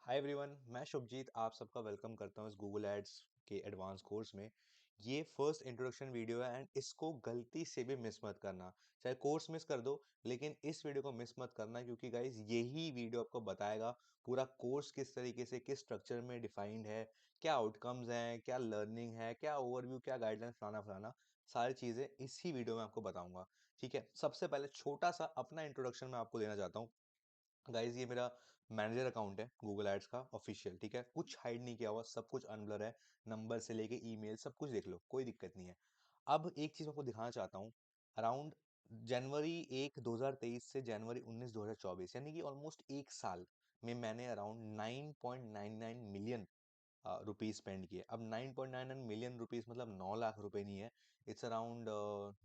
Hi everyone, मैं शुभजीत आप सबका वेलकम करता हूँ इस गूगल एड्स के एडवांस कोर्स में। ये फर्स्ट इंट्रोडक्शन वीडियो है एंड इसको गलती से भी मिस मत करना। चाहे कोर्स मिस कर दो लेकिन इस वीडियो को मिस मत करना, क्योंकि गाइज यही वीडियो आपको बताएगा पूरा कोर्स किस तरीके से किस स्ट्रक्चर में डिफाइंड है, क्या आउटकम्स हैं, क्या लर्निंग है, क्या ओवरव्यू, क्या गाइडलाइन, फलाना फलाना सारी चीजें इसी वीडियो में आपको बताऊंगा। ठीक है, सबसे पहले छोटा सा अपना इंट्रोडक्शन मैं आपको देना चाहता हूँ। गाइज ये मेरा मैनेजर अकाउंट है गूगल एड्स का ऑफिशियल। ठीक है, कुछ हाइड नहीं किया हुआ, सब कुछ अनब्लर है। नंबर से लेके ईमेल सब कुछ देख लो, कोई दिक्कत नहीं है। अब एक चीज आपको दिखाना चाहता हूँ। अराउंड जनवरी 1 2023 से जनवरी 19 2024, यानी कि ऑलमोस्ट एक साल में मैंने अराउंड 9.99 मिलियन रुपीज स्पेंड किए। अब 9.99 मिलियन रुपीज मतलब 9 लाख रुपए नहीं है। इट्स अराउंड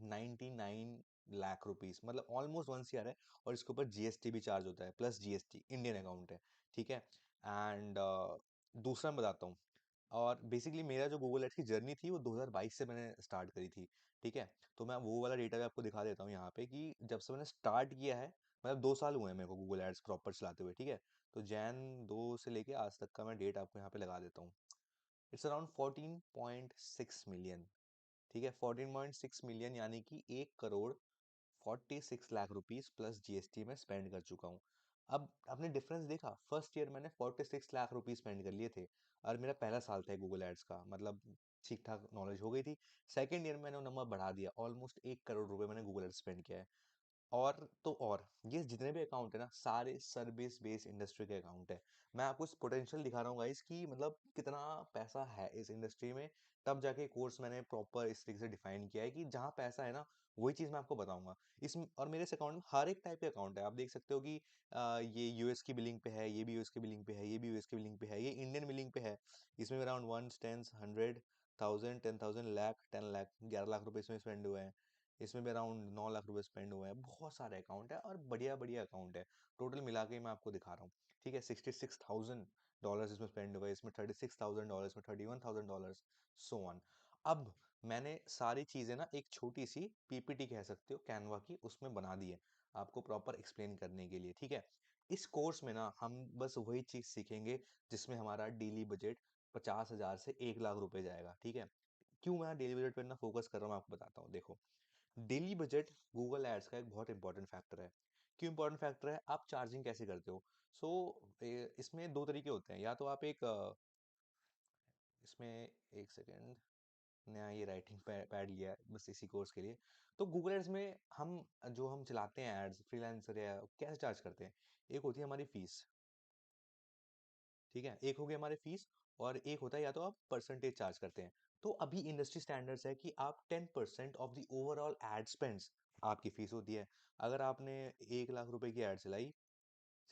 99 लाख रुपीज, मतलब ऑलमोस्ट 1 CR है। और इसके ऊपर जीएसटी भी चार्ज होता है, प्लस जीएसटी, इंडियन अकाउंट है। ठीक है। एंड दूसरा मैं बताता हूँ। और बेसिकली मेरा जो गूगल एड्स की जर्नी थी वो 2022 से मैंने स्टार्ट करी थी। ठीक है, तो मैं वो वाला डेटा भी आपको दिखा देता हूँ यहाँ पे कि जब से मैंने स्टार्ट किया है, मतलब 2 साल हुए हैं मेरे को गूगल एड्स प्रॉपर चलाते हुए। ठीक है, तो जैन 2 से लेके आज तक का मैं डेट आपको यहाँ पे लगा देता हूँ। It's around 14.6 million. ठीक है, 14.6 मिलियन यानी कि 1 crore 46 lakh rupees plus GST में स्पेंड कर चुका हूँ। अब आपने डिफरेंस देखा, फर्स्ट ईयर मैंने 46 लाख रुपीज स्पेंड कर लिए थे और मेरा पहला साल था गूगल एड्स का, मतलब ठीक ठाक नॉलेज हो गई थी। सेकेंड ईयर में मैंने वो नंबर बढ़ा दिया, ऑलमोस्ट 1 करोड़ रुपए मैंने गूगल एड्स स्पेंड किया है। और तो और ये जितने भी अकाउंट है ना, सारे सर्विस बेस्ड इंडस्ट्री के अकाउंट है। मैं आपको इस पोटेंशियल दिखा रहा हूँ गाइस कि मतलब कितना पैसा है इस इंडस्ट्री में। तब जाके कोर्स मैंने प्रॉपर इस तरीके से डिफाइन किया है कि जहाँ पैसा है ना, वही चीज मैं आपको बताऊंगा। इस और मेरे इस अकाउंट में हर एक टाइप के अकाउंट है। आप देख सकते हो कि ये यूएस की बिलिंग पे है, ये भी यूएस की बिलिंग पे है, ये भी यूएस की बिलिंग पे है, ये इंडियन बिलिंग पे है। इसमें around one, tens, 100, 1000, 10,000, lakh, 10 lakh, 11 lakh रुपए इसमें स्पेंड हुए हैं। इसमें भी अराउंड 9 लाख रुपए स्पेंड हुए हैं। बहुत सारे अकाउंट है और बढ़िया बढ़िया अकाउंट है। टोटल मिला के मैं आपको दिखा रहा हूँ। ठीक है, $66,000 इसमें स्पेंड हुए, इसमें $36,000, इसमें $31,000, सो ऑन। अब मैंने सारी चीजें ना एक छोटी सी पीपीटी कह सकते हो कैनवा की, उसमें बना दी है आपको प्रॉपर एक्सप्लेन करने के लिए। ठीक है, इस कोर्स में ना हम बस वही चीज सीखेंगे जिसमें हमारा डेली बजट 50,000 से 1 लाख रुपए जाएगा। ठीक है, क्यों मैं डेली बजट पर ना फोकस कर रहा हूँ मैं आपको बताता हूँ। देखो, डेली बजट गूगल एड्स का एक बहुत इंपॉर्टेंट फैक्टर है। क्यों इंपॉर्टेंट फैक्टर है? आप चार्जिंग कैसे करते हो? इसमें दो तरीके होते हैं। या तो आप इसमें एक सेकेंड, नया ये राइटिंग पैड लिया है बस इसी कोर्स के लिए। तो गूगल एड्स में हम जो हम चलाते हैं एड्स, फ्रीलांसर या कैसे चार्ज करते हैं? एक होती है हमारी फीस। ठीक है, एक हो गई हमारी फीस, और एक होता है या तो आप परसेंटेज चार्ज करते हैं। तो अभी इंडस्ट्री स्टैंडर्ड्स है कि आप 10% of the overall add spends आपकी फीस होती है। अगर आपने 1 लाख रुपए की एड चलाई,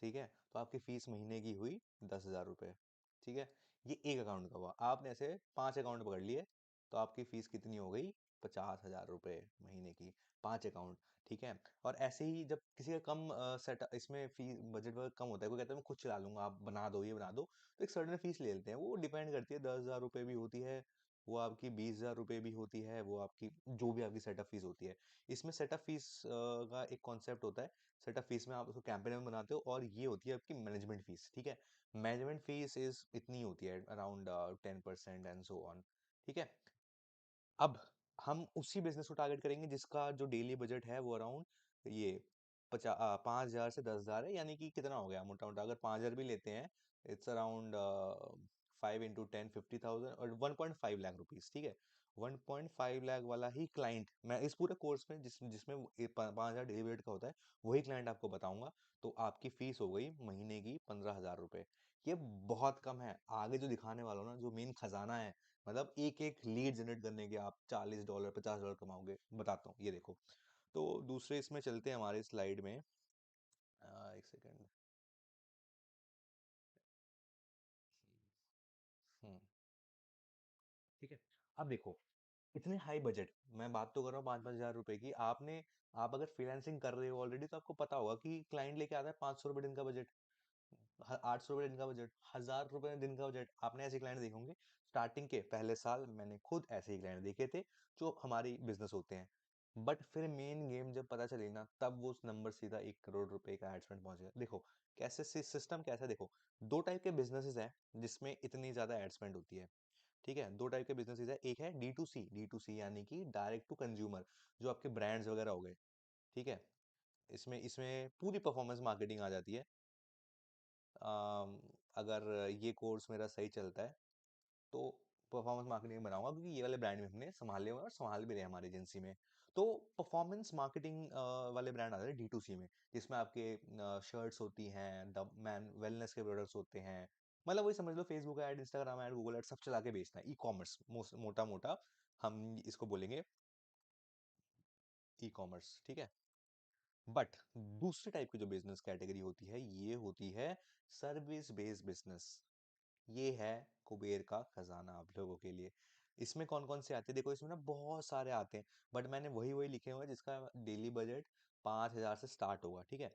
ठीक है, तो आपकी फीस महीने की हुई 10,000 रुपए। ठीक है, ये एक अकाउंट का हुआ। आपने ऐसे 5 अकाउंट पकड़ लिए तो आपकी फीस कितनी हो गई? 50,000 रुपए महीने की, 5 अकाउंट। ठीक है, और ऐसे ही जब किसी का कम सेट इसमें फीस बजट वगैरह कम होता है, कोई कहता है मैं खुद चला लूंगा, आप बना दो, ये बना दो, तो एक सर्टेन फीस ले लेते हैं। वो डिपेंड करती है, 10,000 रुपए भी होती है, वो आपकी 20,000 रुपए भी होती है, वो आपकी जो भी आपकी सेटअप फीस होती है। इसमें सेटअप फीस का एक कॉन्सेप्ट होता है। सेटअप फीस में आप उसको कैंपेन में बनाते हो, और ये होती है आपकी मैनेजमेंट फीस। ठीक है, मैनेजमेंट फीस इज इतनी होती है अराउंड 10% एंड सो ऑन। ठीक है, अब हम उसी बिजनेस को टारगेट करेंगे जिसका जो डेली बजट है वो अराउंड ये 5,000 से 10,000 है। यानी कि कितना हो गया मोटा मोटा, अगर 5,000 भी लेते हैं, इट्स अराउंड 5 into 10, 50,000 और 1.5 लाख रुपीज। ठीक है, 1.5 लाख वाला ही क्लाइंट मैं इस पूरे कोर्स में जिसमें 5,000 डेली बजट का होता है, वही क्लाइंट आपको बताऊंगा। तो आपकी फीस हो गई महीने की 15,000 रुपए। ये बहुत कम है। आगे जो दिखाने वाला हूं ना, जो मेन खजाना है, मतलब एक एक लीड जनरेट करने के आप $40 $50 कमाओगे, बताता हूँ, ये देखो। तो दूसरे इसमें चलते हैं हमारे स्लाइड में। एक सेकेंड। हम्म, ठीक है, अब देखो, इतने हाई बजट, मैं बात तो कर रहा हूँ 5-5 हजार रुपए की। आप अगर फ्रीलांसिंग कर रहे हो ऑलरेडी, तो आपको पता होगा कि क्लाइंट लेके आता है 500 रुपये दिन का बजट, 800 रुपये दिन का बजट, 1,000 रुपये दिन का बजट। आपने ऐसे क्लाइंट देखे होंगे। स्टार्टिंग के पहले साल मैंने खुद ऐसे ही क्लाइंट देखे थे जो हमारी बिजनेस होते हैं। बट फिर मेन गेम जब पता चली ना, तब वो उस नंबर सीधा 1 करोड़ रुपए का एड स्पेंड पहुंच गया। देखो कैसे सिस्टम कैसा है, देखो दो टाइप के बिजनेसेस हैं जिसमें इतनी ज्यादा एड स्पेंड होती है। ठीक है, दो टाइप के बिजनेसेस है, एक है डी टू सी यानी कि डायरेक्ट टू कंज्यूमर, जो आपके ब्रांड्स वगैरह हो गए। ठीक है, इसमें इसमें पूरी परफॉर्मेंस मार्केटिंग आ जाती है। अगर ये कोर्स मेरा सही चलता है तो परफॉर्मेंस मार्केटिंग बनाऊंगा, क्योंकि ये वाले ब्रांड भी हमने संभाले हुए हैं और संभाल भी रहे हैं हमारी एजेंसी में। तो परफॉर्मेंस मार्केटिंग वाले ब्रांड आते हैं D2C में, जिसमें आपके शर्ट्स होती हैं, द मैन वेलनेस के प्रोडक्ट्स होते हैं। मतलब वही समझ लो, Facebook ad, Instagram ad, Google ad सब चला के बेचना है, ई कॉमर्स मोटा मोटा हम इसको बोलेंगे, ई कॉमर्स। ठीक है, बट दूसरी टाइप की जो बिजनेस कैटेगरी होती है, ये होती है सर्विस बेस्ड बिजनेस। ये है कुबेर का खजाना आप लोगों के लिए। इसमें कौन कौन से आते हैं, देखो इसमें ना बहुत सारे आते हैं, बट मैंने वही वही लिखे हुए हैं जिसका डेली बजट 5,000 से स्टार्ट होगा। ठीक है,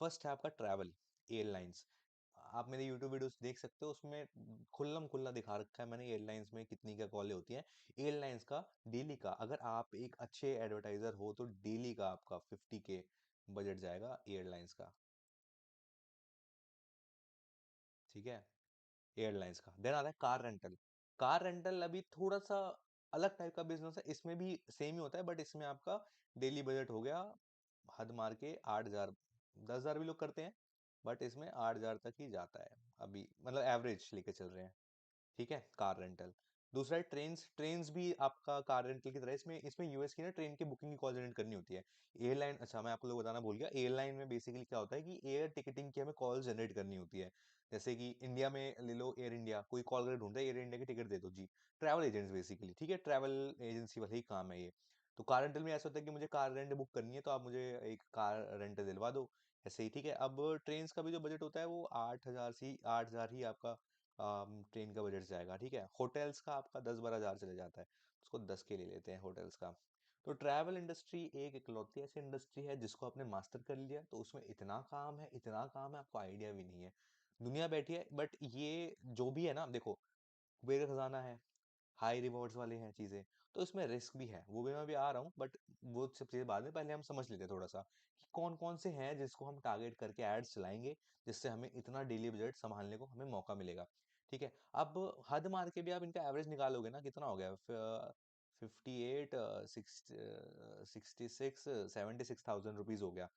फर्स्ट है आपका ट्रैवल, एयरलाइंस। आप मेरे यूट्यूब वीडियोस देख सकते हो, उसमें खुल्लम खुल्ला दिखा रखा है मैंने एयरलाइंस में कितनी क्या कॉलें होती हैं। एयरलाइंस का डेली का, अगर आप एक अच्छे एडवर्टाइजर हो तो डेली का आपका 50K बजट जाएगा एयरलाइंस का। ठीक है, एयरलाइंस का। देन आता है कार रेंटल। कार रेंटल अभी थोड़ा सा अलग टाइप का बिजनेस है, इसमें भी सेम ही होता है, बट इसमें आपका डेली बजट हो गया हद मार के 8,000, 10,000 भी लोग करते हैं, बट इसमें 8,000 तक ही जाता है अभी, मतलब एवरेज लेके चल रहे हैं। ठीक है, कार रेंटल। दूसरा है ट्रेन्स। ट्रेन्स भी आपका कार रेंटल की तरह, इसमें इसमें यूएस की ना ट्रेन की बुकिंग की कॉल जनरेट करनी होती है। एयरलाइन, अच्छा मैं आपको लोग बताना भूल गया, एयरलाइन में बेसिकली क्या होता है कि एयर टिकटिंग की हमें कॉल जनरेट करनी होती है। जैसे कि इंडिया में ले लो, एयर इंडिया, कोई कॉल कर ढूंढ रहा है, एयर इंडिया की टिकट दे दो जी। ट्रैवल एजेंट्स बेसिकली, ठीक है, ट्रैवल एजेंसी वाला ही काम है ये। तो कार रेंटल में ऐसा होता है कि मुझे कार रेंट बुक करनी है, तो आप मुझे एक कार रेंट दिलवा दो, ऐसे ही। ठीक है, अब ट्रेन का भी जो बजट होता है वो 8,000 ही आपका ट्रेन का बजट जाएगा। ठीक है, होटल्स का आपका 10-12 हज़ार चले जाता है, उसको 10 के ले लेते हैं होटल्स का। तो ट्रैवल इंडस्ट्री एक इकलौती ऐसी इंडस्ट्री है जिसको आपने मास्टर कर लिया, तो उसमें इतना काम है, इतना काम है, आपको आइडिया भी नहीं है। दुनिया बैठी है, बट ये जो भी है ना, देखो कुबेर का खजाना है, हाई रिवॉर्ड्स वाले हैं चीजें, तो इसमें रिस्क भी है, वो भी मैं भी आ रहा हूँ, बट वो सब चीजें बाद में, पहले हम समझ लेते हैं थोड़ा सा कि कौन कौन से हैं जिसको हम टारगेट करके एड्स चलाएंगे, जिससे हमें इतना डेली बजट संभालने को हमें मौका मिलेगा। ठीक है, अब हद मार के भी आप इनका एवरेज निकालोगे ना, कितना हो गया, 58, 66, 76,000 रुपीज हो गया।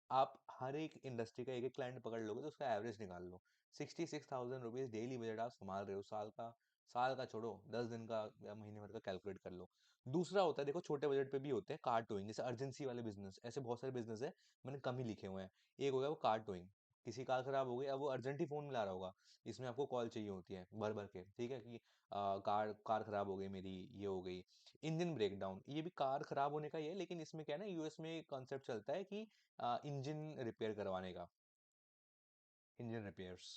आप हर एक इंडस्ट्री का एक एक क्लाइंट पकड़ लोगे तो उसका एवरेज निकाल लो। 66,000 रुपीज डेली बजट आप संभाल रहे हो साल का। साल का छोड़ो, 10 दिन का या महीने भर का कैलकुलेट कर लो। दूसरा होता है, देखो छोटे बजट पे भी होते हैं कार टोइंग, जैसे अर्जेंसी वाले बिजनेस, ऐसे बहुत सारे बिजनेस है, मैंने कम ही लिखे हुए हैं। एक हो गया वो कार टोइंग, किसी कार खराब हो गई, अब वो अर्जेंट ही फोन मिला रहा होगा, इसमें आपको कॉल चाहिए होती है भर भर के। ठीक है, कि कार कार खराब हो गई मेरी, ये हो गई। इंजन ब्रेकडाउन, ये भी कार खराब होने का ही है, लेकिन इसमें क्या है ना, यूएस में कॉन्सेप्ट चलता है कि इंजन रिपेयर करवाने का, इंजन रिपेयर्स,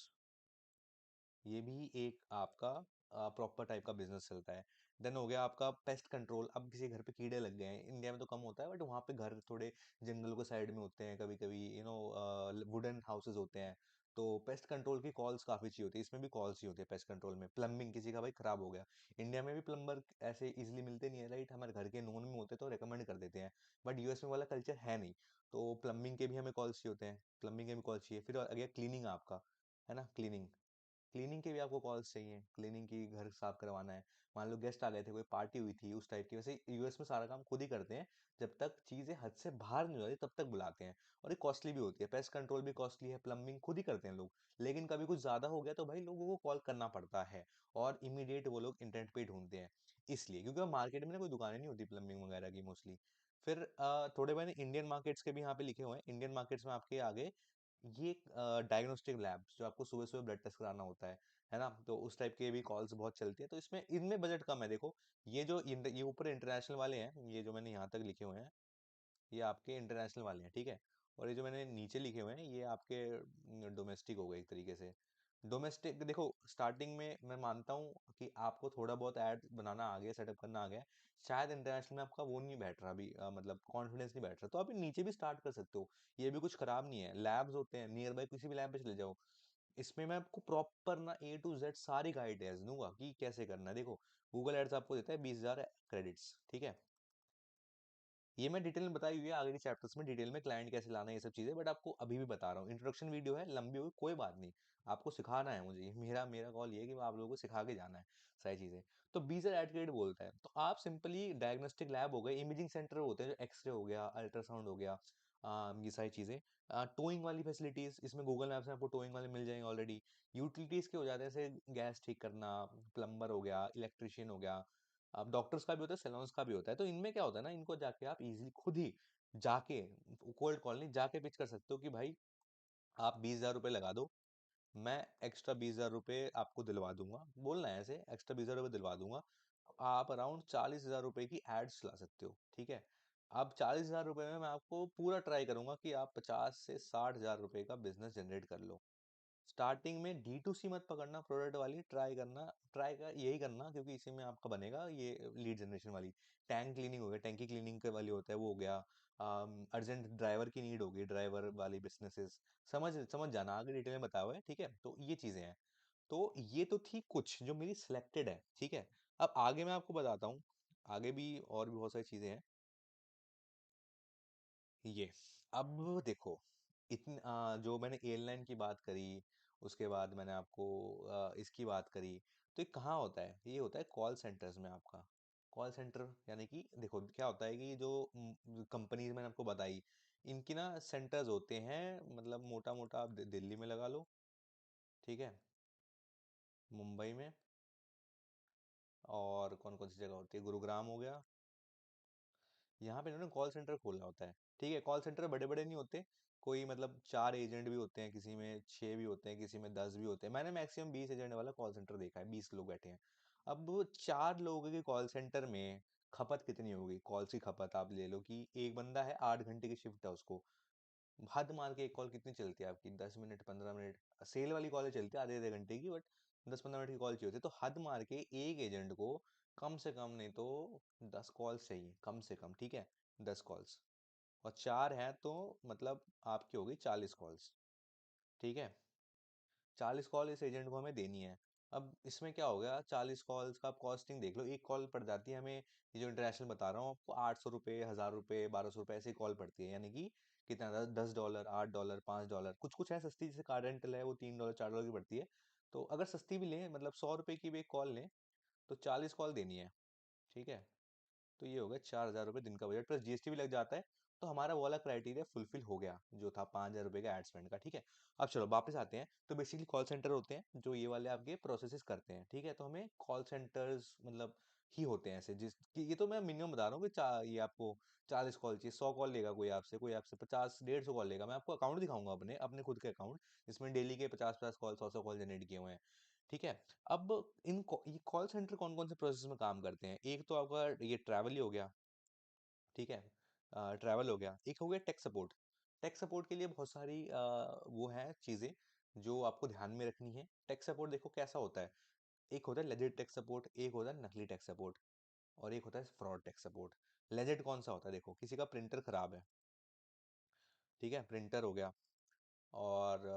ये भी एक आपका प्रॉपर टाइप का बिजनेस चलता है। देन हो गया आपका पेस्ट कंट्रोल। अब किसी घर पे कीड़े लग गए हैं, इंडिया में तो कम होता है, बट वहाँ पे घर थोड़े जंगलों के साइड में होते हैं, कभी कभी वुडन हाउसेज होते हैं, तो पेस्ट कंट्रोल की कॉल्स काफी चाहिए होती है, इसमें भी कॉल्स चाहिए होती है पेस्ट कंट्रोल में। प्लम्बिंग, किसी का भाई खराब हो गया, इंडिया में भी प्लम्बर ऐसे इजिली मिलते नहीं है, राइट, हमारे घर के नोन में होते तो रेकमेंड कर देते हैं, बट यूएस में वाला कल्चर है नहीं। तो प्लम्बिंग के भी हमें कॉल्स चाहिए होते हैं, प्लम्बिंग के भी कॉल चाहिए। फिर आ गया क्लीनिंग आपका, है ना, क्लीनिंग, क्लीनिंग के भी आपको कॉल्स चाहिए, क्लीनिंग की, घर साफ करवाना है, मान लो गेस्ट आ गए थे, कोई पार्टी हुई थी उस टाइप की। वैसे यूएस में सारा काम खुद ही करते हैं, जब तक चीजें हद से बाहर नहीं हो जाती तब तक बुलाते हैं। और ये कॉस्टली भी होती है, पेस्ट कंट्रोल भी कॉस्टली है, प्लम्बिंग खुद ही करते हैं लोग, लेकिन कभी कुछ ज्यादा हो गया तो भाई लोगों को कॉल करना पड़ता है, और इमीडिएट वो लोग इंटरनेट पे ही ढूंढते हैं, इसलिए क्योंकि मार्केट में ना कोई दुकानें नहीं होती प्लम्बिंग वगैरह की मोस्टली। फिर थोड़े मैंने इंडियन मार्केट्स के भी यहाँ पे लिखे हुए हैं। इंडियन मार्केट्स में आपके आगे ये डायग्नोस्टिक लैब्स, जो आपको सुबह सुबह ब्लड टेस्ट कराना होता है ना, तो उस टाइप के भी कॉल्स बहुत चलती है, तो इसमें इनमें बजट कम है। देखो ये जो ये ऊपर इंटरनेशनल वाले हैं, ये जो मैंने यहाँ तक लिखे हुए हैं, ये आपके इंटरनेशनल वाले हैं। ठीक है, और ये जो मैंने नीचे लिखे हुए हैं, ये आपके डोमेस्टिक हो गए एक तरीके से। डोमेस्टिक देखो, स्टार्टिंग में मैं मानता हूँ कि आपको थोड़ा बहुत ऐड बनाना आ गया, सेटअप करना आ गया, शायद इंटरनेशनल में आपका वो नहीं बैठ रहा अभी, मतलब कॉन्फिडेंस नहीं बैठ रहा, तो आप नीचे भी स्टार्ट कर सकते हो, ये भी कुछ खराब नहीं है। लैब्स होते हैं नियर बाय, किसी भी लैब पे चले जाओ, इसमें मैं आपको प्रॉपर ना A to Z सारी गाइडेंस दूंगा कि कैसे करना है। देखो गूगल एड्स आपको देता है 20,000 क्रेडिट्स, ठीक है, ये मैं डिटेल में बताई हुई है आगे चैप्टर्स में, डिटेल में क्लाइंट कैसे लाना है ये सब चीजें, बट आपको अभी भी बता रहा हूँ। इंट्रोडक्शन वीडियो है, लंबी हुई कोई बात नहीं, आपको सिखाना है मुझे, ये मेरा मेरा कॉल ये है कि मैं आप लोगों को सिखा के जाना है सारी चीजें। तो बीजर एडकेट बोलता है, तो आप सिंपली डायग्नोस्टिक लैब हो गए, इमेजिंग सेंटर होते हैं जो एक्सरे हो गया, अल्ट्रासाउंड हो गया, ये सारी चीजें। टोइंग वाली फैसिलिटीज इसमें गूगल मैप्स में आपको टोइंग वाले मिल जाएंगे ऑलरेडी। यूटिलिटीज के हो जाते हैं जैसे गैस ठीक करना, प्लम्बर हो गया, इलेक्ट्रिशियन हो गया। अब डॉक्टर्स का भी होता है, सैलून्स का भी होता है। तो इनमें क्या होता है ना, इनको जाके आप इजीली खुद ही जाके, कोल्ड कॉल नहीं, जाके पिच कर सकते हो कि भाई आप 20,000 रुपये लगा दो, मैं एक्स्ट्रा 20,000 रुपये आपको दिलवा दूंगा, बोलना है ऐसे, एक्स्ट्रा 20,000 रुपये दिलवा दूंगा। आप अराउंड 40,000 रुपये की एड्स चला सकते हो, ठीक है। अब 40,000 रुपये में मैं आपको पूरा ट्राई करूंगा कि आप 50 से 60 हजार रुपये का बिजनेस जनरेट कर लो। स्टार्टिंग में डी टू सी मत पकड़ना, प्रोडक्ट वाली ट्राई करना, ट्राई कर यही करना, क्योंकि इसी में आपका बनेगा ये लीड जनरेशन वाली। टैंक क्लीनिंग हो गया, टैंकी क्लीनिंग के वाली होता है वो हो गया। अर्जेंट ड्राइवर की नीड होगी, ड्राइवर वाली बिजनेसेस, समझ समझ जाना, आगे डिटेल में बताया हुआ है, ठीक है। तो ये चीजें हैं। तो ये तो थी कुछ जो मेरी सिलेक्टेड है, ठीक है। अब आगे मैं आपको बताता हूँ, आगे भी और भी बहुत सारी चीजें हैं। ये अब देखो, जो मैंने एयरलाइन की बात करी, उसके बाद मैंने आपको इसकी बात करी, तो ये कहाँ होता है, ये होता है कॉल सेंटर्स में आपका। कॉल सेंटर यानी कि देखो क्या होता है कि जो कंपनीज मैंने आपको बताई, इनकी ना सेंटर्स होते हैं, मतलब मोटा मोटा आप दिल्ली में लगा लो, ठीक है, मुंबई में, और कौन कौन सी जगह होती है, गुरुग्राम हो गया। यहाँ पे इन्होंने कॉल सेंटर खोला होता है, ठीक है। कॉल सेंटर बड़े बड़े नहीं होते, कोई मतलब 4 एजेंट भी होते हैं, किसी में 6 भी होते हैं, किसी में 10 भी होते हैं। मैंने मैक्सिमम 20 एजेंट वाला कॉल सेंटर देखा है, 20 लोग बैठे हैं। अब वो 4 लोगों के कॉल सेंटर में खपत कितनी होगी, कॉल्स की खपत आप ले लो कि एक बंदा है, 8 घंटे की शिफ्ट है उसको, हद मार के एक कॉल कितनी चलती है आपकी, 10 मिनट, 15 मिनट। सेल वाली कॉलें चलती है आधे आधे घंटे की, बट 10-15 मिनट की कॉल चाहिए होती है। तो हद मार के एक एजेंट को कम से कम नहीं तो 10 कॉल्स चाहिए, कम से कम, ठीक है, 10 कॉल्स। और 4 हैं तो मतलब आपकी होगी 40 कॉल्स, ठीक है। 40 कॉल इस एजेंट को हमें देनी है। अब इसमें क्या हो गया, 40 कॉल्स का आप कॉस्टिंग देख लो, एक कॉल पड़ जाती है हमें, ये जो इंटरनेशनल बता रहा हूँ आपको, 800 रुपये, 1000 रुपये, 1200 रुपये, ऐसी कॉल पड़ती है। यानी कि कितना, $10, $8, $5, कुछ कुछ है सस्ती, जैसे कार रेंटल है वो $3, $4 की पड़ती है। तो अगर सस्ती भी लें, मतलब 100 रुपये की भी एक कॉल लें, तो 40 कॉल देनी है, ठीक है। तो ये हो गया 4,000 रुपये दिन का बजट, प्लस जीएसटी भी लग जाता है। तो हमारा वो वाला क्राइटेरिया फुलफिल हो गया जो था 5,000 रुपये का एड स्पेंड का, ठीक है। अब चलो वापस आते हैं। तो बेसिकली कॉल सेंटर होते हैं जो ये वाले आपके प्रोसेसेस करते हैं, ठीक है। तो हमें कॉल सेंटर्स मतलब ही होते हैं ऐसे, जिस कि ये तो मैं मिनिमम बता रहा हूँ कि ये आपको 40 कॉल चाहिए, 100 कॉल लेगा कोई आपसे 50, 150 कॉल लेगा। मैं आपको अकाउंट दिखाऊंगा अपने अपने खुद के अकाउंट, जिसमें डेली के 50-50 कॉल, 100-100 कॉल जनरेट किए हुए हैं, ठीक है। अब ये कॉल सेंटर कौन कौन से प्रोसेस में काम करते हैं, एक तो आपका ये ट्रैवल ही हो गया, ठीक है। ट्रैवल हो गया, एक हो गया टेक सपोर्ट। टेक सपोर्ट के लिए बहुत सारी वो है चीज़ें जो आपको ध्यान में रखनी है। टेक सपोर्ट देखो कैसा होता है, एक होता है लेजिट टेक सपोर्ट, एक होता है नकली टेक सपोर्ट, और एक होता है फ्रॉड टेक सपोर्ट। लेजिट कौन सा होता है, देखो किसी का प्रिंटर खराब है, ठीक है, प्रिंटर हो गया, और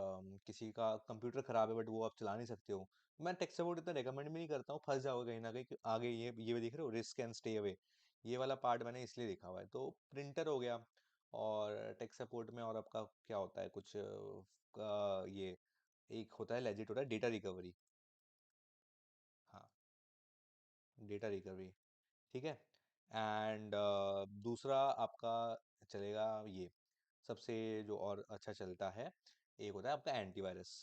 किसी का कंप्यूटर खराब है बट वो आप चला नहीं सकते हो। मैं टेक सपोर्ट इतना रेकमेंड भी नहीं करता हूँ, फंस जाओगे कहीं ना कहीं आगे। ये भी देख रहे हो, रिस्क एंड स्टे अवे, ये वाला पार्ट मैंने इसलिए लिखा हुआ है। तो प्रिंटर हो गया, और टेक सपोर्ट में और आपका क्या होता है कुछ ये एक होता है लेजिट, होता है डेटा रिकवरी। हाँ, डेटा रिकवरी, ठीक है। एंड दूसरा आपका चलेगा ये, सबसे जो और अच्छा चलता है, एक होता है आपका एंटीवायरस।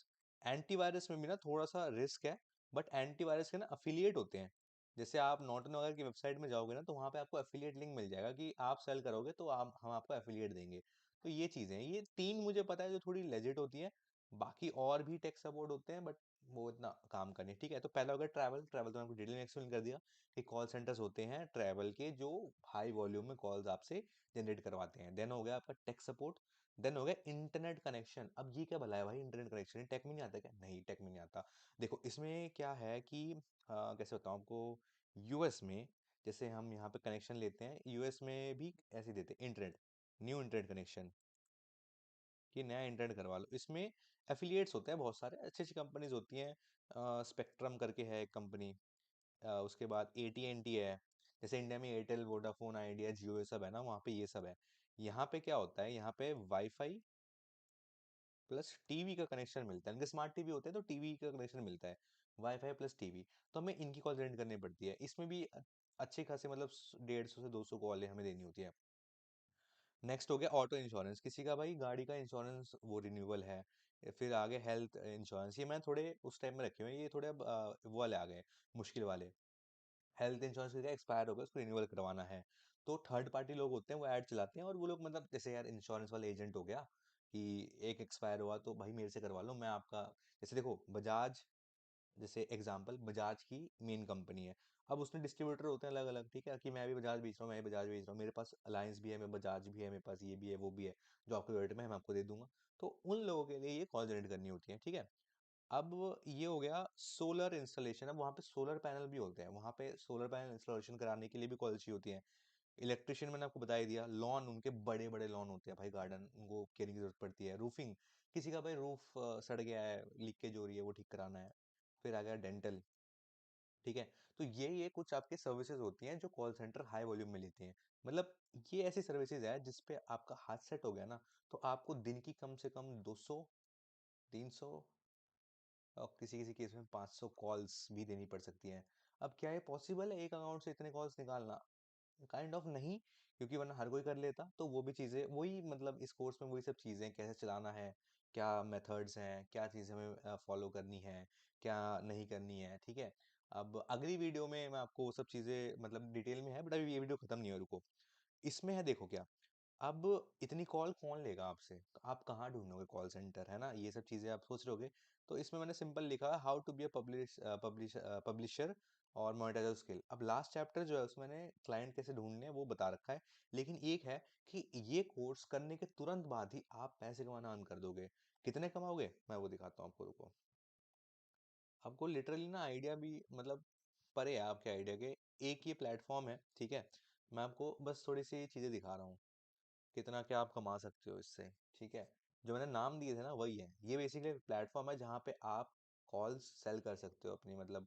एंटीवायरस में भी ना थोड़ा सा रिस्क है, बट एंटीवायरस के ना अफिलिएट होते हैं। जैसे आप नॉर्टन वगैरह की वेबसाइट में जाओगे ना, तो वहाँ पे आपको एफिलिएट लिंक मिल जाएगा कि आप सेल करोगे तो हम आपको एफिलिएट देंगे। तो ये चीज़ें हैं, ये 3 मुझे पता है जो थोड़ी लेजिट होती है। बाकी और भी टेक सपोर्ट होते हैं, बट वो इतना काम करने, ठीक है। तो पहला हो गया ट्रैवल। ट्रैवल तो मैं आपको डिटेल में एक्सप्लेन कर दिया कि कॉल सेंटर्स होते हैं ट्रैवल के जो हाई वॉल्यूम में कॉल्स आपसे जनरेट करवाते हैं। देन हो गया आपका टेक सपोर्ट। देन हो गया इंटरनेट कनेक्शन। अब ये क्या भला है भाई, इंटरनेट कनेक्शन, ये टेक में नहीं आता क्या? नहीं, टेक में नहीं आता। देखो इसमें क्या है कि कैसे बताऊँ आपको, यूएस में जैसे हम यहाँ पे कनेक्शन लेते हैं, यूएस में भी ऐसे देते हैं इंटरनेट, न्यू इंटरनेट कनेक्शन, कि नया इंटरनेट करवा लो। इसमें एफिलिएट्स होते हैं बहुत सारे, अच्छी अच्छी कंपनीज होती हैं। स्पेक्ट्रम करके है एक कंपनी, उसके बाद एटी एन टी है, जैसे इंडिया में एयरटेल, वोडाफोन, आइडिया, जियो ये सब है ना, वहाँ पे ये सब है। यहाँ पे क्या होता है, यहाँ पे वाईफाई प्लस टीवी का कनेक्शन मिलता है। इनके स्मार्ट टीवी होते हैं तो टीवी का कनेक्शन मिलता है, वाईफाई प्लस टीवी। तो हमें इनकी कॉल अटेंड करनी पड़ती है। इसमें भी अच्छी खासी मतलब 150 से 200 कॉल हमें देनी होती है। नेक्स्ट हो गया ऑटो इंश्योरेंस, किसी का भाई गाड़ी का इंश्योरेंस वो रिन्यूअल है। फिर आगे हेल्थ इंश्योरेंस, ये मैं थोड़े उस टाइम में रखे हुए हैं, ये थोड़े अब वो वाले आ गए, मुश्किल वाले। हेल्थ इंश्योरेंस का एक्सपायर हो गया, उसको रिन्यूअल करवाना है। तो थर्ड पार्टी लोग होते हैं, वो ऐड चलाते हैं, और वो लोग मतलब जैसे यार इंश्योरेंस वाले एजेंट हो गया कि एक एक्सपायर हुआ तो भाई मेरे से करवा लो, मैं आपका। जैसे देखो बजाज, जैसे एग्जांपल बजाज की मेन कंपनी है। अब उसमें डिस्ट्रीब्यूटर होते हैं अलग अलग, ठीक है, कि मैं भी बजाज बेच रहा हूँ, मैं भी बजाज बेच रहा हूँ, मेरे पास अलायंस भी है, मैं बजाज भी है, मेरे पास ये भी है वो भी है, जो आपके बजट में है मैं आपको दे दूंगा। तो उन लोगों के लिए ये कॉल जनरेट करनी होती है, ठीक है। अब ये हो गया सोलर इंस्टॉलेशन। अब वहाँ पे सोलर पैनल भी होते हैं, वहाँ पे सोलर पैनल इंस्टॉलेशन कराने के लिए भी कॉल चाहिए होती है। इलेक्ट्रिशियन मैंने आपको बता ही दिया। लॉन, उनके बड़े बड़े लॉन होते हैं भाई, गार्डन, उनको केयरिंग की जरूरत पड़ती है। रूफिंग, किसी का भाई रूफ सड़ गया है, लीकेज हो रही है, वो ठीक कराना है। फिर आ गया डेंटल, ठीक है। तो ये कुछ आपके सर्विसेज होती हैं जो कॉल सेंटर हाई वॉल्यूम में लेते हैं। मतलब ये ऐसी सर्विसेज है जिस पे आपका हाथ सेट हो गया ना, तो आपको दिन की कम से कम 200, 300, और किसी किसी केस में 500 कॉल्स भी देनी पड़ सकती हैं। अब क्या ये पॉसिबल है एक अकाउंट से इतने कॉल्स निकालना? काइंड ऑफ नहीं, क्योंकि वरना हर कोई कर लेता। तो वो भी चीज़ें वही, मतलब इस कोर्स में वही सब चीज़ें कैसे चलाना है, क्या मेथड्स हैं, क्या चीज़ें हमें फॉलो करनी है, क्या नहीं करनी है, ठीक है। अब अगली वीडियो में मैं आपको वो सब चीज़ें मतलब डिटेल में है, बट अभी ये वीडियो खत्म नहीं है, रुको। इसमें है देखो क्या, अब इतनी कॉल कौन लेगा आपसे, तो आप कहाँ ढूंढोगे कॉल सेंटर, है ना, ये सब चीजें आप सोच रहोगे। तो इसमें मैंने सिंपल लिखा how to be a publisher और मोनेटाइजर स्किल। अब लास्ट चैप्टर जो है उसमें मैंने क्लाइंट कैसे ढूंढने हैं वो बता रखा है। लेकिन एक है कि ये कोर्स करने के तुरंत बाद ही आप पैसे कमाना ऑन कर दोगे। कितने कमाओगे मैं वो दिखाता हूँ आपको, रुको। आपको लिटरली ना आइडिया भी मतलब परे है आपके आइडिया के। एक ये प्लेटफॉर्म है, ठीक है। मैं आपको बस थोड़ी सी चीजें दिखा रहा हूँ, कितना क्या आप कमा सकते हो इससे, ठीक है। जो मैंने नाम दिए थे ना वही है। ये बेसिकली प्लेटफॉर्म है जहाँ पे आप कॉल्स सेल कर सकते हो अपनी, मतलब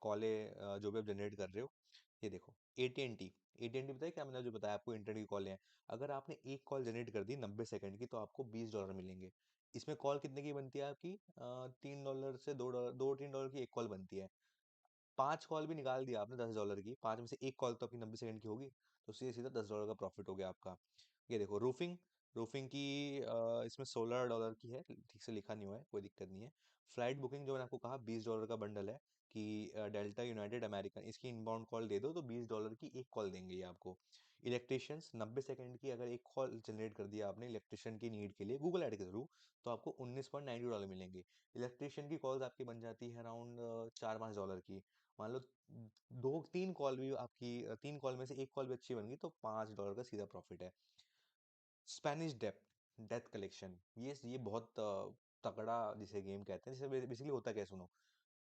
कॉलें जो भी आप जनरेट कर रहे हो। ये देखो एटीएनटी, एटीएनटी बताया क्या, मैंने जो बताया आपको इंटरनेट की कॉलें हैं। अगर आपने एक कॉल जनरेट कर दी 90 सेकंड की, तो आपको $20 मिलेंगे। इसमें कॉल कितने की बनती है आपकी, $3 से $2, 2-3 की एक कॉल बनती है। 5 कॉल भी निकाल दिया आपने $10 की, 5 में से एक कॉल तो आपकी 90 सेकंड की होगी, तो सीधे सीधा $10 का प्रॉफिट हो गया आपका। ये देखो रूफिंग, रूफिंग की इसमें $16 की है, ठीक से लिखा नहीं हुआ है, कोई दिक्कत नहीं है। फ्लाइट बुकिंग जो मैंने आपको कहा $20 का बंडल है, कि डेल्टा, यूनाइटेड, अमेरिकन, इसकी इनबाउंड कॉल दे दो तो $20 की एक कॉल देंगे ये आपको। इलेक्ट्रिशियंस, 90 सेकंड की अगर एक कॉल जनरेट कर दिया आपने इलेक्ट्रिशियन की नीड के लिए गूगल ऐड के थ्रू, तो आपको $19.90 मिलेंगे। इलेक्ट्रिशियन की कॉल्स आपकी बन जाती है अराउंड $4-5 की। मान लो 2-3 कॉल भी आपकी, 3 कॉल में से एक कॉल भी अच्छी बन गई तो $5 का सीधा प्रॉफिट है। स्पेनिश डेथ कलेक्शन, ये बहुत तगड़ा जिसे गेम कहते हैं। जैसे बेसिकली होता क्या है सुनो।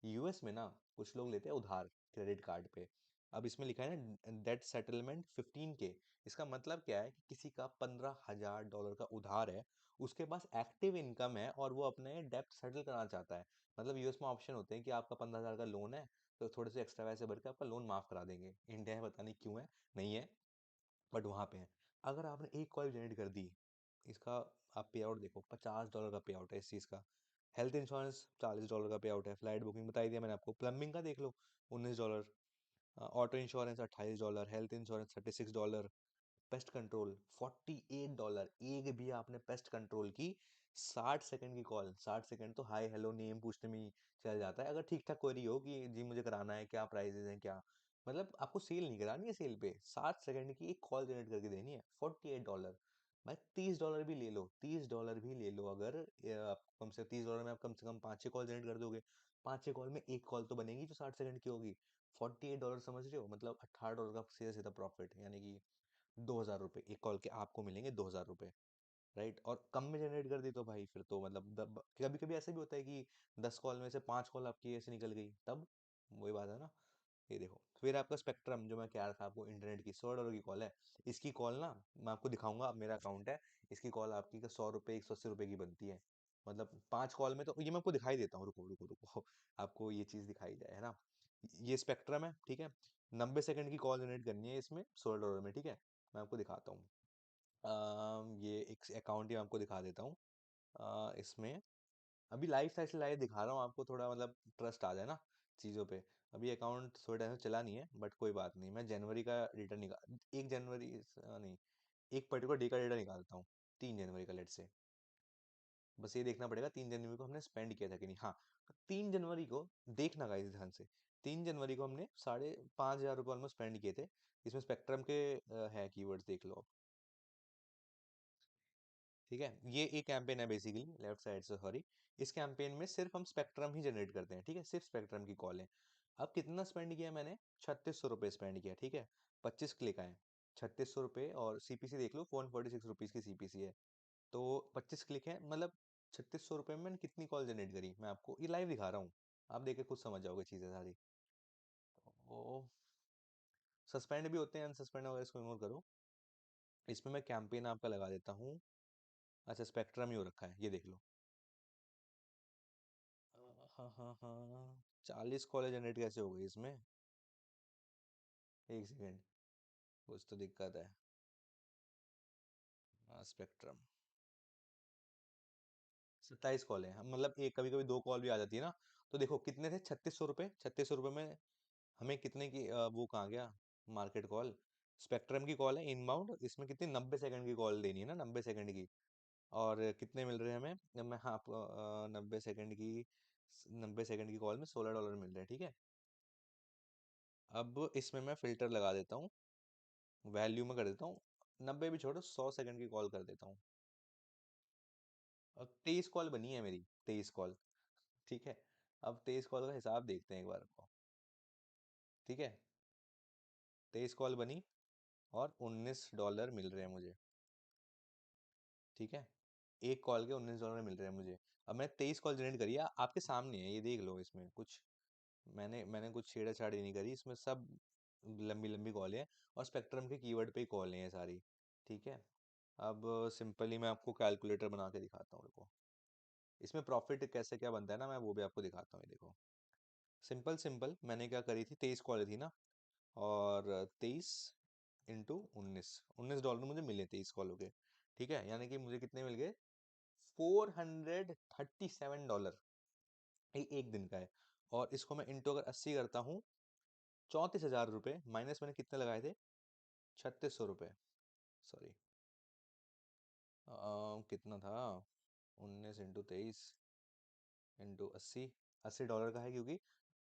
यूएस में ना कुछ लोग लेते हैं उधार क्रेडिट कार्ड पे। अब इसमें लिखा है ना डेट सेटलमेंट 15K। इसका मतलब क्या है कि किसी का $15,000 का उधार है, उसके पास एक्टिव इनकम है और वो अपने डेप्ट सेटल करना चाहता है। मतलब यूएस में ऑप्शन होते हैं कि आपका 15,000 का लोन है, तो थोड़े से एक्स्ट्रा पैसे भर के आपका लोन माफ करा देंगे। इंडिया में पता नहीं क्यों है, नहीं है, बट वहां पे है। अगर आपने एक कॉल जनरेट कर दी, इसका आप पे आउट देखो, $50 का पे आउट है इस चीज का। हेल्थ इंश्योरेंस $40 का पे आउट है। फ्लाइट बुकिंग बता ही दिया मैंने आपको। प्लम्बिंग का देख लो, $19। Auto insurance $28, health insurance $36। Pest control $48। एक भी आपने पेस्ट कंट्रोल की 60 सेकंड की कॉल, 60 सेकंड तो हाय हेलो नेम पूछने में ही चल जाता है, अगर ठीक ठाक क्वेरी हो कि जी मुझे कराना है, क्या प्राइजेस हैं क्या। मतलब आपको सेल नहीं करानी है, सेल पे 60 सेकंड की एक कॉल जनरेट करके देनी है, $48। भाई $30 भी ले लो, $30 भी ले लो, अगर आप कम से $30 में आप कम से कम 5-6 कॉल जनरेट कर दोगे, 5-6 कॉल में एक कॉल तो बनेगी जो 60 सेकंड की होगी। $48 समझ रहे हो, मतलब $18 का सीधा सीधा प्रॉफिट, यानी कि $2,000 एक कॉल के आपको मिलेंगे, $2,000, राइट। और कम में जनरेट कर दी तो भाई फिर तो मतलब कभी कभी ऐसे भी होता है कि 10 कॉल में से 5 कॉल आपकी ऐसे निकल गई, तब वही बात है ना। ये देखो फिर आपका स्पेक्ट्रम, जो मैं कह रहा था आपको, इंटरनेट की $100 की कॉल है। इसकी कॉल ना मैं आपको दिखाऊंगा, अब मेरा अकाउंट है, इसकी कॉल आपकी का $100, $180 की बनती है। मतलब 5 कॉल में, तो ये मैं आपको दिखाई देता हूँ, रुको रुको रुको आपको ये चीज दिखाई जाए, है ना। ये स्पेक्ट्रम है, ठीक है। 90 सेकंड की कॉल जनरेट करनी है इसमें $16 में, ठीक है। मैं आपको दिखाता हूँ। ये एक अकाउंट ही मैं आपको दिखा देता हूँ। इसमें अभी लाइव साइड से लाइव दिखा रहा हूँ आपको, थोड़ा मतलब ट्रस्ट आ जाए ना चीज़ों पे। अभी अकाउंट थोड़े टाइम से चला नहीं है, बट कोई बात नहीं, मैं जनवरी का डेटा निकाल, 1 जनवरी नहीं, एक पर्टिकुलर डे का डेटा निकालता हूँ, 3 जनवरी का लेट से। बस ये देखना पड़ेगा 3 जनवरी को हमने स्पेंड किया था कि नहीं। हाँ, 3 जनवरी को देखना गाइस ध्यान से, 3 जनवरी को हमने 5,500 रुपये ऑलमोस्ट स्पेंड किए थे। इसमें स्पेक्ट्रम के है कीवर्ड्स, देख लो आप। ठीक है, ये एक कैंपेन है बेसिकली, लेफ्ट साइड से सॉरी। इस कैंपेन में सिर्फ हम स्पेक्ट्रम ही जनरेट करते हैं, ठीक है, सिर्फ स्पेक्ट्रम की कॉल है। अब कितना स्पेंड किया मैंने? 3600 रुपये स्पेंड किया, ठीक है। 25 क्लिक आए, 3600 रुपये, और सीपीसी देख लो, 146 रुपीज़ की सीपीसी है। तो 25 क्लिक है, मतलब 3600 रुपये में मैंने कितनी कॉल जनरेट करी, मैं आपको ये लाइव दिखा रहा हूँ। आप देख के खुद समझ जाओगे चीज़ें सारी। वो सस्पेंड भी होते हैं, अनसस्पेंड वगैरह, इसको इग्नोर करो। इसमें मैं कैंपेन आपका लगा देता हूँ। अच्छा, स्पेक्ट्रम ही हो रखा है, ये देख लो। हाँ हाँ हाँ, 40 कॉलेज जनरेट कैसे हो गई इसमें? एक सेकेंड, कुछ तो दिक्कत है। स्पेक्ट्रम 27 कॉल है, मतलब एक कभी कभी 2 कॉल भी आ जाती है ना। तो देखो कितने थे, 3600 रुपये, 3600 रुपये में हमें कितने की वो कहाँ गया, मार्केट कॉल। स्पेक्ट्रम की कॉल है इनबाउंड, इसमें कितनी 90 सेकंड की कॉल देनी है ना, 90 सेकंड की। और कितने मिल रहे हैं हमें, मैं हाँ 90 सेकंड की कॉल में $16 मिल रहे हैं, ठीक है। अब इसमें मैं फिल्टर लगा देता हूँ, वैल्यू में कर देता हूँ, 90 भी छोड़ो, 100 सेकंड की कॉल कर देता हूँ। और 23 कॉल बनी है मेरी, 23 कॉल, ठीक है। अब 23 कॉल का हिसाब देखते हैं एक बार को, ठीक है। 23 कॉल बनी और $19 मिल रहे हैं मुझे, ठीक है। एक कॉल के $19 मिल रहे हैं मुझे। अब मैंने 23 कॉल जनरेट करी है, आपके सामने है, ये देख लो। इसमें कुछ मैंने कुछ छेड़ा छाड़ी नहीं करी, इसमें सब लंबी लंबी कॉल है, और स्पेक्ट्रम के कीवर्ड पे ही कॉल है सारी, ठीक है। अब सिंपली मैं आपको कैलकुलेटर बना के दिखाता हूँ, देखो। इसमें प्रॉफिट कैसे क्या बनता है ना, मैं वो भी आपको दिखाता हूँ, ये देखो। सिंपल सिंपल मैंने क्या करी थी, 23 कॉल थी ना, और 23 × 19, $19 मुझे मिले 23 कॉलों के, ठीक है। यानी कि मुझे कितने मिल गए, $437, एक दिन का है। और इसको मैं इंटू अगर 80 करता हूँ, 34,000 रुपये माइनस मैंने कितने लगाए थे, 3600 रुपये, सॉरी। कितना था, 19 × 23 × 80, $80 का है, क्योंकि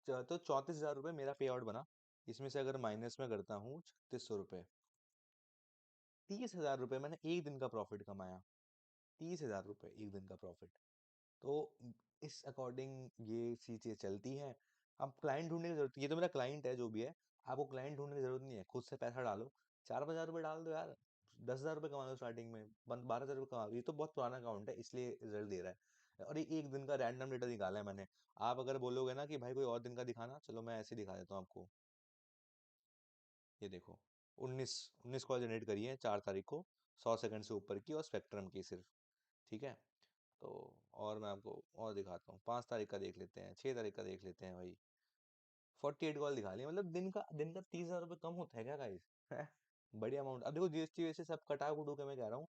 तो 34,000 रुपये मेरा पे आउट बना। इसमें से अगर माइनस में करता हूँ 3600 रुपये, 30,000 रुपये मैंने एक दिन का प्रॉफिट कमाया। 30,000 रुपये एक दिन का प्रॉफिट। तो इस अकॉर्डिंग ये चीज़ें चलती हैं। अब क्लाइंट ढूंढने की जरूरत, ये तो मेरा क्लाइंट है जो भी है, आपको क्लाइंट ढूंढने की जरूरत नहीं है, खुद से पैसा डालो। 4-5 हज़ार रुपये डाल दो यार, 10,000 रुपये कमा लो स्टार्टिंग में, 12,000 रुपये कमा लो। ये तो बहुत पुराना अकाउंट है, इसलिए रिजल्ट दे रहा है। और ये एक दिन का रैंडम डेटा निकाला है मैंने। आप अगर बोलोगे ना कि भाई कोई और दिन का दिखाना, चलो मैं ऐसे दिखा देता हूँ आपको। ये देखो, 19 कॉल जनरेट करी है 4 तारीख को, 100 सेकंड से ऊपर की, और स्पेक्ट्रम की सिर्फ, ठीक है। तो और मैं आपको और दिखाता हूँ, 5 तारीख का देख लेते हैं, 6 तारीख का देख लेते हैं भाई। 48 कॉल दिखा लिया, मतलब दिन का 30,000 रुपये कम होता है क्या गाइस? बढ़िया अमाउंट। अब देखो जीएसटी वैसे सब कटा कुटू के मैं कह रहा हूँ,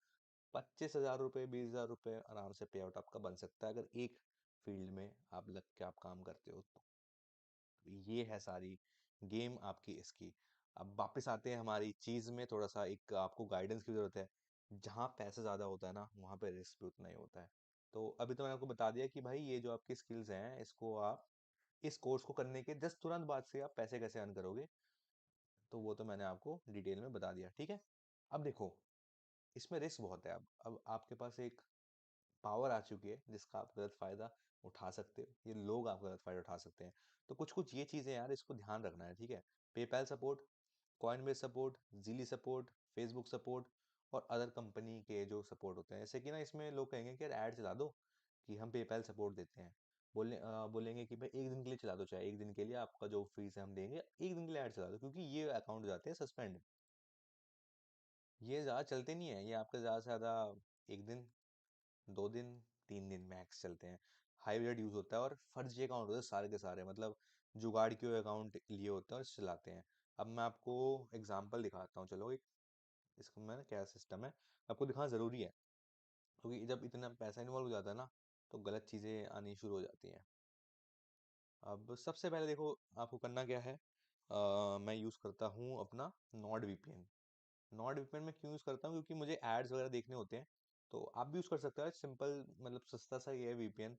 25,000 रुपये, 20,000 रुपये आराम से पे आउट आपका बन सकता है, अगर एक फील्ड में आप लग के आप काम करते हो तो। ये है सारी गेम आपकी इसकी। अब वापस आते हैं हमारी चीज में, थोड़ा सा एक आपको गाइडेंस की जरूरत है। जहाँ पैसा ज्यादा होता है ना, वहाँ पे रिस्क भी उतना ही होता है। तो अभी तो मैंने आपको बता दिया कि भाई ये जो आपकी स्किल्स हैं, इसको आप इस कोर्स को करने के जस्ट तुरंत बाद से आप पैसे कैसे अर्न करोगे, तो वो तो मैंने आपको डिटेल में बता दिया, ठीक है। अब देखो, इसमें रिस्क बहुत है। अब आपके पास एक पावर आ चुकी है जिसका आप गलत फायदा उठा सकते हो, ये लोग आपका गलत फायदा उठा सकते हैं। तो कुछ कुछ ये चीजें यार, इसको ध्यान रखना है, ठीक है। PayPal support, Coinbase support, Geely support, Facebook support, और अदर कंपनी के जो सपोर्ट होते हैं, जैसे कि ना इसमें लोग कहेंगे कि यार ऐड चला दो कि हम पेपैल सपोर्ट देते हैं। बोलेंगे कि भाई एक दिन के लिए चला दो, चाहे एक दिन के लिए आपका जो फीस है हम देंगे, एक दिन के लिए ऐड चला दो, क्योंकि ये अकाउंट जाते हैं सस्पेंड। ये ज़्यादा चलते नहीं है, ये आपके ज़्यादा से ज़्यादा 1 दिन, 2 दिन, 3 दिन मैक्स चलते हैं। हाई बजट यूज होता है और फर्जी अकाउंट होते हैं सारे के सारे, मतलब जुगाड़ के अकाउंट लिए होते हैं और चलाते हैं। अब मैं आपको एग्जांपल दिखाता हूँ, चलो एक इसका मैं क्या सिस्टम है आपको दिखाना ज़रूरी है, क्योंकि जब इतना पैसा इन्वॉल्व हो जाता है ना, तो गलत चीज़ें आनी शुरू हो जाती हैं। अब सबसे पहले देखो आपको करना क्या है। मैं यूज़ करता हूँ अपना नॉर्ड वीपीएन। नॉट वीपीएन में क्यों यूज़ करता हूँ, क्योंकि मुझे एड्स वगैरह देखने होते हैं। तो आप भी यूज़ कर सकते हो, सिंपल मतलब सस्ता सा ये है वीपीएन।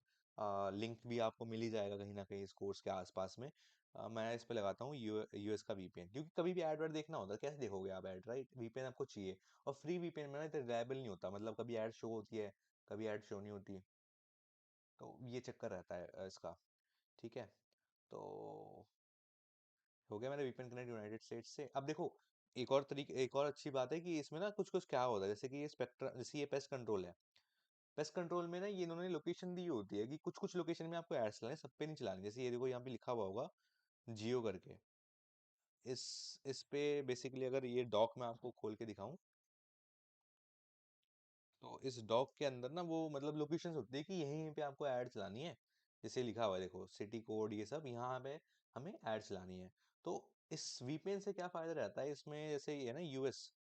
लिंक भी आपको मिल ही जाएगा कहीं ना कहीं इस कोर्स के आसपास में। मैं इस पे लगाता हूँ यूएस का वीपीएन, क्योंकि कभी भी ऐड वैड देखना होता है, कैसे देखोगे आप ऐड, राइट? वीपीएन आपको चाहिए। और फ्री वीपीएन में ना इतना रिलायबल नहीं होता, मतलब कभी ऐड शो होती है, कभी ऐड शो नहीं होती। तो ये चक्कर रहता है इसका। ठीक है, तो हो गया मेरा वीपीएन कनेक्ट यूनाइटेड स्टेट्स से। अब देखो एक और अच्छी बात है कि इसमें ना कुछ कुछ क्या होता है, जैसे कि ये स्पेक्ट्रा, जैसे ये पेस्ट कंट्रोल है। पेस्ट कंट्रोल में ना ये इन्होंने लोकेशन दी होती है कि कुछ कुछ लोकेशन में आपको एड्स चलाने, सब पे नहीं चलाने। जैसे ये देखो यहाँ पे लिखा हुआ होगा जियो करके। इस इस पे बेसिकली अगर ये डॉक में आपको खोल के दिखाऊं, तो इस डॉक के अंदर ना वो मतलब लोकेशंस होती है कि यहीं पे आपको ऐड चलानी है। जैसे लिखा हुआ है देखो सिटी कोड, ये सब यहाँ पे हमें ऐड चलानी है। तो इस वीपीएन से क्या फायदा रहता है इसमें, जैसे ये है ना यूएस,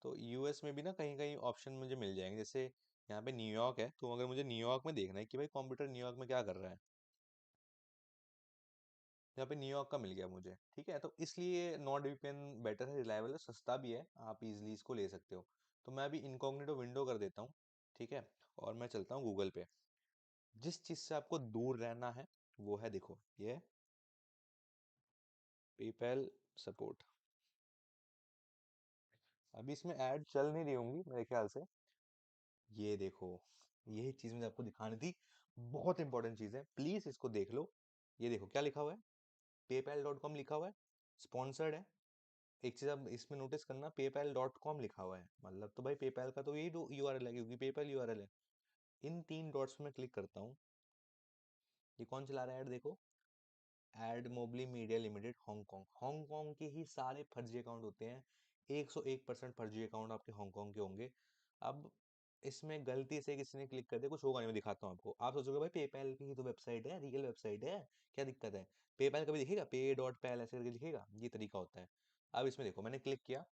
तो यूएस में भी ना कहीं कहीं ऑप्शन मुझे मिल जाएंगे। जैसे यहाँ पे न्यूयॉर्क है, तो अगर मुझे न्यूयॉर्क में देखना है कि भाई कंप्यूटर न्यूयॉर्क में क्या कर रहा है, यहाँ पे न्यूयॉर्क का मिल गया मुझे। ठीक है, तो इसलिए नॉट वीपीएन बेटर है, रिलायबल है, सस्ता भी है, आप इजीली इसको ले सकते हो। तो मैं अभी इनकॉग्निटो विंडो कर देता हूँ। ठीक है, और मैं चलता हूँ गूगल पे। जिस चीज से आपको दूर रहना है वो है, देखो ये पेपैल सपोर्ट। अभी इसमें ऐड चल नहीं रही होंगी मेरे ख्याल से। ये देखो, यही चीज मुझे आपको दिखानी थी, बहुत इंपॉर्टेंट चीज है, प्लीज इसको देख लो। ये देखो क्या लिखा हुआ है, paypal.com लिखा हुआ है, स्पॉन्सर्ड है। एक चीज आप इसमें नोटिस करना, paypal.com लिखा हुआ है, मतलब तो भाई पेपैल का तो यही यूआरएल है, क्योंकि पेपैल यूआरएल है। इन तीन डॉट्स पे मैं क्लिक करता हूँ। ये कौन चला रहा है ऐड, देखो, ad Mobly media limited Hong. Kong Hong ही सारे फर्जी अकाउंट होते हैं, 101% फर्जी अकाउंट आपके हांगकांग के होंगे। अब इसमें गलती से किसी ने क्लिक कर दिया, कुछ होगा नहीं, मैं दिखाता हूँ आपको। आप सोचोगे भाई पेपैल की ही तो वेबसाइट है, रियल वेबसाइट है, क्या दिक्कत है? पेपैल कभी दिखेगा पे.पैल ऐसे करके दिखेगा, ये तरीका होता है। अब इसमें देखो मैंने क्लिक किया,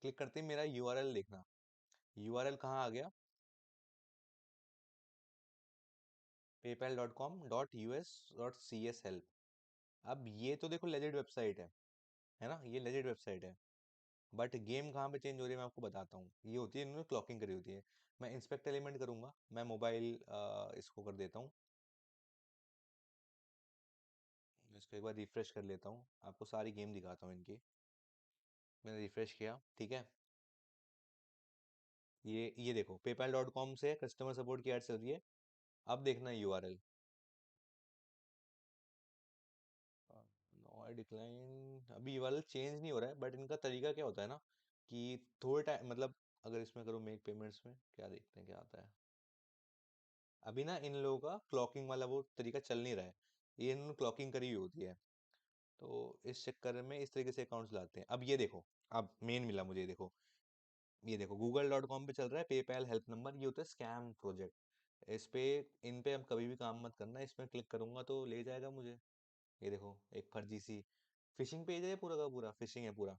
क्लिक करते ही मेरा यूआरएल देखना, यूआरएल कहाँ आ गया, paypal.com.us.cs help। अब ये तो देखो लेजिट वेबसाइट है ना, ये लेजिट वेबसाइट है। बट गेम कहाँ पे चेंज हो रही है मैं आपको बताता हूँ। ये होती है, इन्होंने क्लॉकिंग करी होती है। मैं इंस्पेक्ट एलिमेंट करूंगा, मैं मोबाइल इसको कर देता हूँ, इसको एक बार रिफ्रेश कर लेता हूँ, आपको सारी गेम दिखाता हूँ इनकी। मैंने रिफ्रेश किया, ठीक है। ये देखो paypal.com से कस्टमर सपोर्ट की ऐड चल रही है। अब देखना यूआरएल, नो डिक्लाइन, अभी यूआरएल चेंज नहीं हो रहा है, बट इनका तरीका क्या होता है ना, कि थोड़े टाइम मतलब अगर इसमें करो मेक पेमेंट्स में, क्या देखते हैं क्या आता है। अभी ना इन लोगों का क्लॉकिंग वाला वो तरीका चल नहीं रहा है, ये इन्होंने क्लॉकिंग करी हुई होती है। तो इस चक्कर में इस तरीके से अकाउंट्स लाते हैं। अब ये देखो, अब मेन मिला मुझे, ये देखो google.com पे चल रहा है पेपैल हेल्प नंबर, ये होता है स्कैम प्रोजेक्ट। इस पे, इन पे हम कभी भी काम मत करना, इसमें क्लिक करूंगा तो ले जाएगा मुझे। ये देखो एक फर्जी सी फिशिंग पेज है, पूरा का पूरा फिशिंग है पूरा।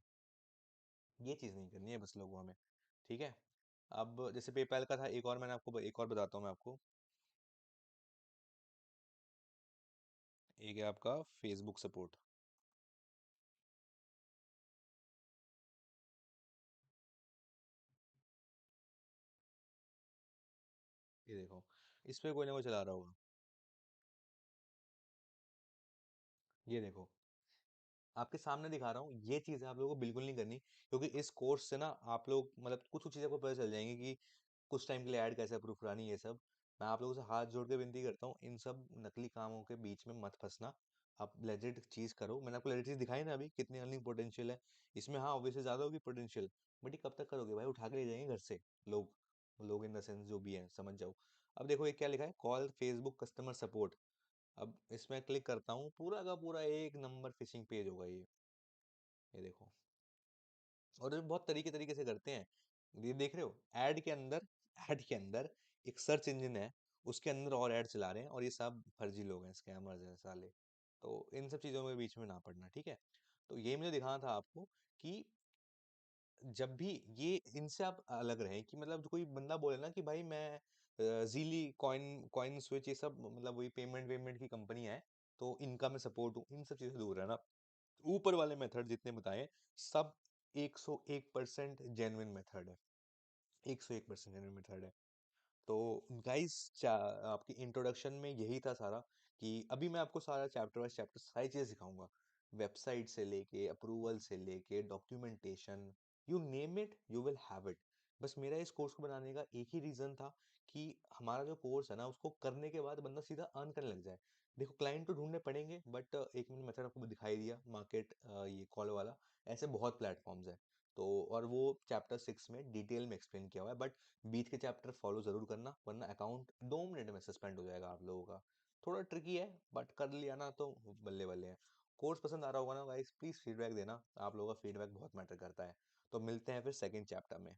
ये चीज नहीं करनी है बस लोगों को हमें। ठीक है, अब जैसे पेपैल का था, एक और मैंने आपको एक और बताता हूँ मैं आपको। एक है आपका फेसबुक सपोर्ट। ये देखो, इस पे कोई ना कोई चला रहा होगा। ये देखो आपके सामने दिखा रहा हूँ, ये चीजें आप लोगों को बिल्कुल नहीं करनी, क्योंकि इस कोर्स से ना आप लोग मतलब कुछ कुछ चीजें आपको पता चल जाएंगी कि कुछ टाइम के लिए ऐड कैसे अप्रूव करानी, ये सब। मैं आप लोगों से हाथ जोड़ के विनती करता हूँ, इन सब नकली कामों के बीच में मत फंसना। आप लेजिट चीज करो, मैंने आपको लेजिट चीज दिखाई ना अभी, कितनी अर्निंग पोटेंशियल है इसमें। हाँ ऑब्वियसली ज्यादा होगी पोटेंशियल, बट ये कब तक करोगे भाई, उठा के ले जाएंगे घर से लोग, लोग इन द सेंस जो भी है, समझ जाओ। अब देखो ये क्या लिखा है, कॉल फेसबुक कस्टमर सपोर्ट। अब इसमें क्लिक करता हूँ, पूरा का पूरा एक नंबर फिशिंग पेज होगा ये देखो। और ये बहुत तरीके तरीके से करते हैं, ये देख रहे हो, ऐड के अंदर एक सर्च इंजन है, उसके अंदर और ऐड चला रहे हैं और ये सब फर्जी लोग हैं, स्कैमर्स हैं साले। तो इन सब चीज़ों में बीच में ना पड़ना, ठीक है? तो ये मुझे दिखाना था आपको कि जब भी ये इनसे आप अलग रहें कि मतलब जो कोई बंदा बोले ना कि भाई मैं ज़ीली, कॉइन स्विच ये सब मतलब वही पेमेंट-वेमेंट की कंपनी है, तो इनका मैं सपोर्ट हूँ, इन सब चीज़ों से दूर रहना। ऊपर वाले मेथड जितने बताए, सब 101% जेन्युइन मेथड है। 101% जेन्युइन मेथड है। तो गाइस आपकी इंट्रोडक्शन में यही था सारा कि अभी मैं आपको सारा चैप्टर वाइज चैप्टर सारी चीजें सिखाऊंगा, वेबसाइट से लेके अप्रूवल से लेके documentation, you name it you will have it. बस मेरा इस कोर्स को बनाने का एक ही रीजन था कि हमारा जो कोर्स है ना उसको करने के बाद बंदा सीधा अर्न करने लग जाए। देखो क्लाइंट तो ढूंढने पड़ेंगे बट एक मैंने मेथड आपको दिखाई दिया मार्केट ये कॉल वाला, ऐसे बहुत प्लेटफॉर्म्स है। तो और वो चैप्टर 6 में डिटेल में एक्सप्लेन किया हुआ है, बट बीच के चैप्टर फॉलो जरूर करना वरना अकाउंट 2 मिनट में सस्पेंड हो जाएगा आप लोगों का। थोड़ा ट्रिकी है बट कर लिया ना तो बल्ले बल्ले है। कोर्स पसंद आ रहा होगा ना गाइस, प्लीज फीडबैक देना, आप लोगों का फीडबैक बहुत मैटर करता है। तो मिलते हैं फिर सेकंड चैप्टर में।